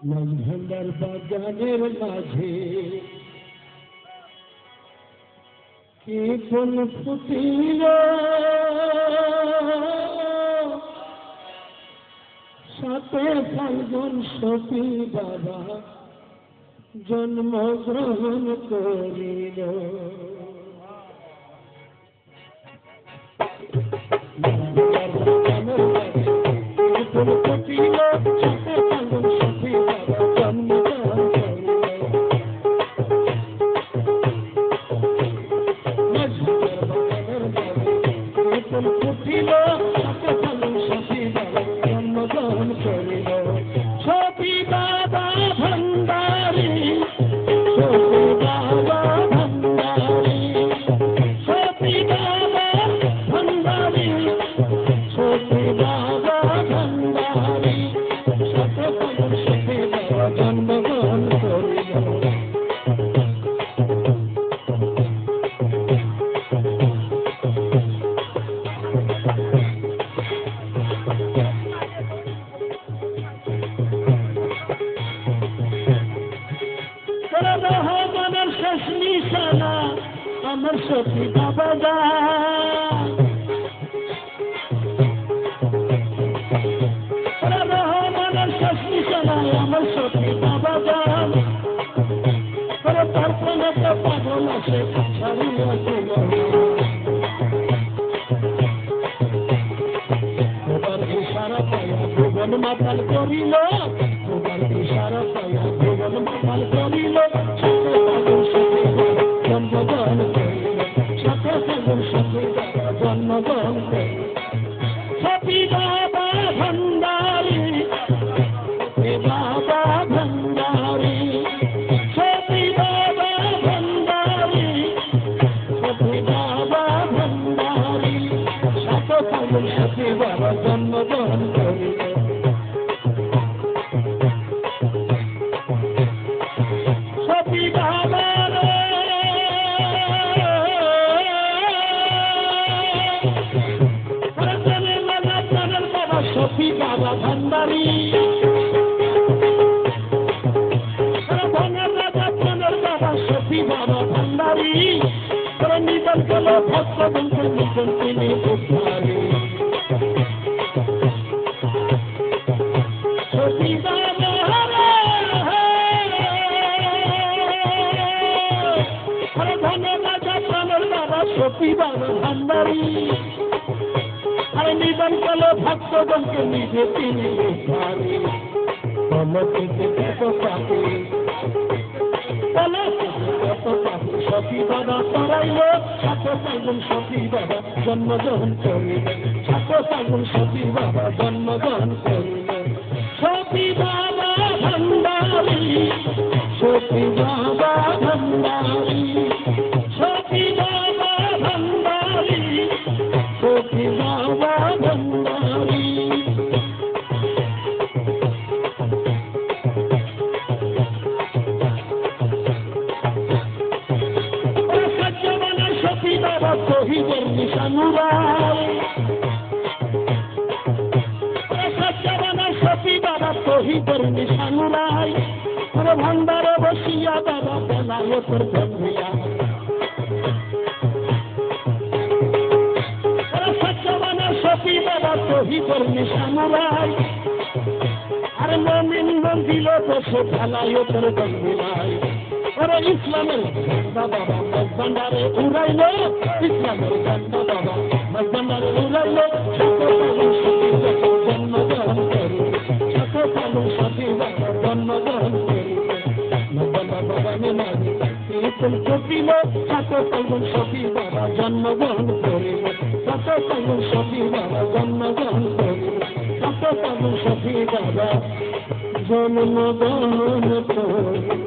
মাঝভান্ডার বাগানের মাঝে কি ফুল ফুটিল, সাথে ফাল্গুন সতী বাবা জন্মগ্রহণ করিল। ফুল ফুটিল, সাথে ফাল্গুন সতী বাবা জন্মগ্রহণ করিল। ফুল ফুটিল, সাথে ফাল্গুন সতী বাবা জন্মগ্রহণ করিল। সতী বাবা ভান্ডারী, সতী বাবা ভান্ডারী, সতী বাবা ভান্ডারী, সতী বাবা ভান্ডারী, সাথে ফাল্গুন সতী বাবা জন্মগ্রহণ করিল। রহমানের শেষ নিশানা আমার সতী বাবা যান, রহমানের শেষ নিশানা আমার সতী বাবা যান। তার কোনো পাগল আছে ছাড়িয়া দিল, তোমার ইশারা পাইয়া ভুবন মাতাল করিল, তোমার ইশারা পাইয়া ভুবন মাতাল করিল। সাথে ফাল্গুন সতী বাবা জন্মগ্রহণ করিল, সাথে ফাল্গুন সতী বাবা জন্মগ্রহণ করিল। সতী বাবা ভান্ডারী, সতী বাবা ভান্ডারী, সতী বাবা ভান্ডারী, সতী বাবা ভান্ডারী, সাথে ফাল্গুন সতী বাবা জন্মগ্রহণ করিল। সতী বাবা সতী বাবা ভান্ডারী, বাবা সতী বাবা ভান্ডারী, নিধন গেল ভক্তগণকে নিধন তিনি উদ্ধারী। সতী বাবা সতী বাবা ভান্ডারী, আর নিধন গেল ভক্তগণকে নিজে তিনি উদ্ধারী। সতী বাবা করাইল, সাথে ফাল্গুন সতী বাবা জন্মগ্রহণ করিল, সাথে ফাল্গুন সতী বাবা জন্মগ্রহণ করিল। সতী বাবা ভান্ডারী, সতী বাবা ভান্ডারী, সতী বাবা ভান্ডারী, সতী বাবা ভান্ডারী। সতী বাবা শহীদের নিশানুরাই, সতী বাবা শহীদের নিশানুরাই, ভান্ডারে বসিয়া বাবা বেলায়েতের বন্ধিয়া। সতী বাবা শহীদের নিশানুরাই, আর মমিন মন্দির বসে বেলায়েতের বন্ধিয়াই। ওরে ইসলামের বাবা ভান্ডারে উড়াইল, ইসলামের বাবা ভান্ডারে উড়াইল। সাথে ফাল্গুন সতী বাবা জন্মগ্রহণ করিল, সাথে ফাল্গুন সতী বাবা জন্মগ্রহণ করিল। বাবা মেলারি ফুল ফুটিল, সাথে ফাল্গুন সতী বাবা জন্মগ্রহণ করিল, সাথে ফাল্গুন সতী বাবা জন্মগ্রহণ করিল, সাথে ফাল্গুন সতী বাবা জন্মগ্রহণ করিল।